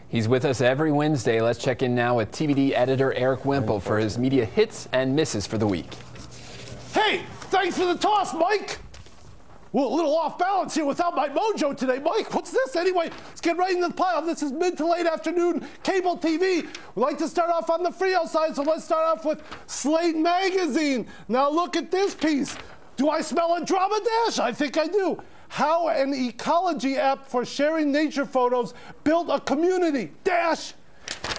He's with us every Wednesday. Let's check in now with TBD editor Erik Wemple for his media hits and misses for the week. Hey, thanks for the toss, Mike. Well, a little off balance here without my mojo today, Mike. What's this anyway? Let's get right into the pile. This is mid to late afternoon cable TV. We like to start off on the Frio side, so let's start off with Slate Magazine. Now look at this piece. Do I smell a drama dash? I think I do. How an ecology app for sharing nature photos built a community dash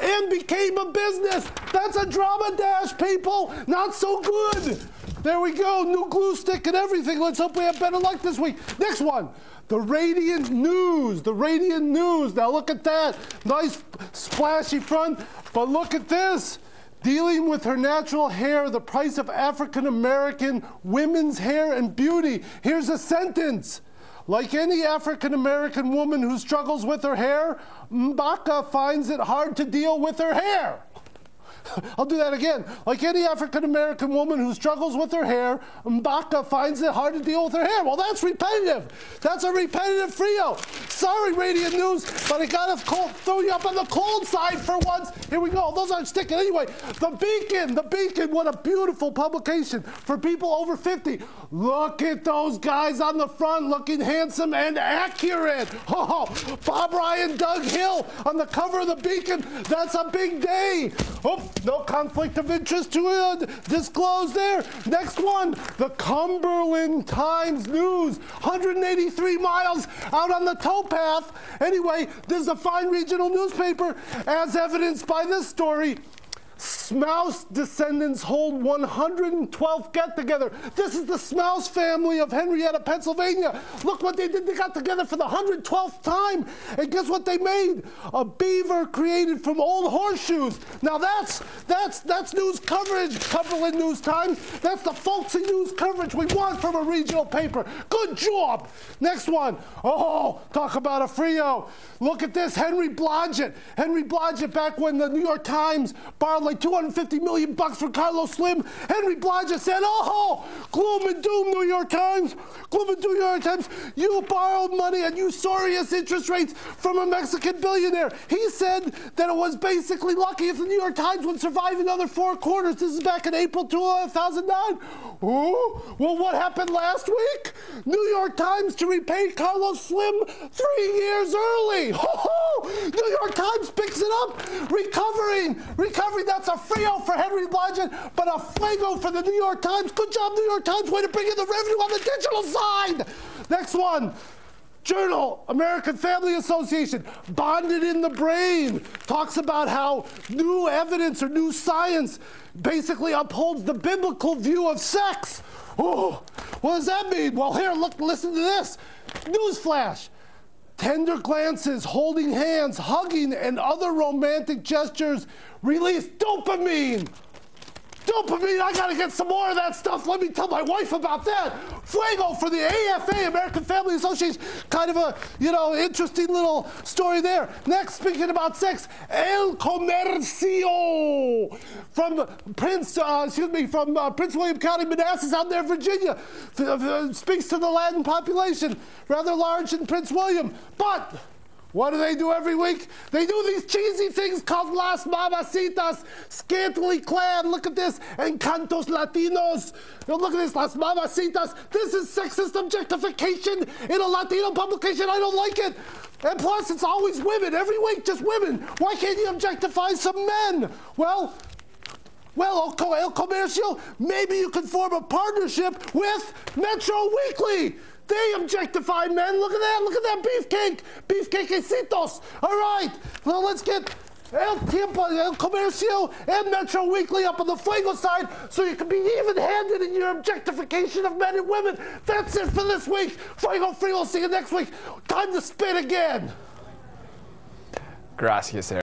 and became a business. That's a drama dash, people. Not so good. There we go, new glue stick and everything. Let's hope we have better luck this week. Next one, the Radiant News. The Radiant News. Now look at that. Nice splashy front, but look at this. Dealing with her natural hair, the price of African-American women's hair and beauty. Here's a sentence. Like any African-American woman who struggles with her hair, Mbaka finds it hard to deal with her hair. I'll do that again. Like any African-American woman who struggles with her hair, Mbaka finds it hard to deal with her hair. Well, that's repetitive. That's a repetitive Frio. Sorry, Radiant News, but I gotta throw you up on the cold side for once. Here we go. Those aren't sticking anyway. The Beacon, what a beautiful publication for people over 50. Look at those guys on the front looking handsome and accurate. Oh, Bob Ryan, Doug Hill on the cover of the Beacon. That's a big day. Oh, no conflict of interest to disclose there. Next one, the Cumberland Times News. 183 miles out on the towpath. Anyway, this is a fine regional newspaper, as evidenced by this story. Smouse descendants hold 112th get-together. This is the Smouse family of Henrietta, Pennsylvania. Look what they did. They got together for the 112th time. And guess what they made? A beaver created from old horseshoes. Now that's news coverage, Cumberland News Times. That's the folksy news coverage we want from a regional paper. Good job. Next one. Oh, talk about a Frio. Look at this, Henry Blodgett. Henry Blodgett, back when the New York Times borrowed like $250 million from Carlos Slim, Henry Blodgett said, oh, gloom and doom, New York Times. Gloom and doom, New York Times. You borrowed money at usurious interest rates from a Mexican billionaire. He said that it was basically lucky if the New York Times would survive another 4 quarters. This is back in April 2009. Oh, well, what happened last week? New York Times to repay Carlos Slim 3 years early. Oh, New York Times picks it up. Recovering. That's a Frio for Henry Blodgett, but a Fuego for the New York Times. Good job, New York Times. Way to bring in the revenue on the digital side. Next one. Journal, American Family Association, Bonded in the Brain, talks about how new evidence or new science basically upholds the biblical view of sex. Oh, what does that mean? Well, here, look, listen to this. Newsflash. Tender glances, holding hands, hugging, and other romantic gestures release dopamine. Dopamine, I gotta get some more of that stuff. Let me tell my wife about that. Fuego for the AFA, American Family Association. Kind of a, interesting little story there. Next, speaking about sex, El Comercio from Prince William County, Manassas, out there, Virginia. Speaks to the Latin population, rather large in Prince William. But what do they do every week? They do these cheesy things called Las Mamacitas, scantily clad. Look at this, Encantos Latinos. Look at this, Las Mamacitas. This is sexist objectification in a Latino publication. I don't like it. And plus, it's always women. Every week, just women. Why can't you objectify some men? Well, El Comercio, maybe you could form a partnership with Metro Weekly. They objectify men. Look at that beefcake. Beefcakecitos. All right, well, let's get El Comercio and Metro Weekly up on the Fuego side so you can be even-handed in your objectification of men and women. That's it for this week. Fuego Frio, see you next week. Time to spin again. Gracias, Erik.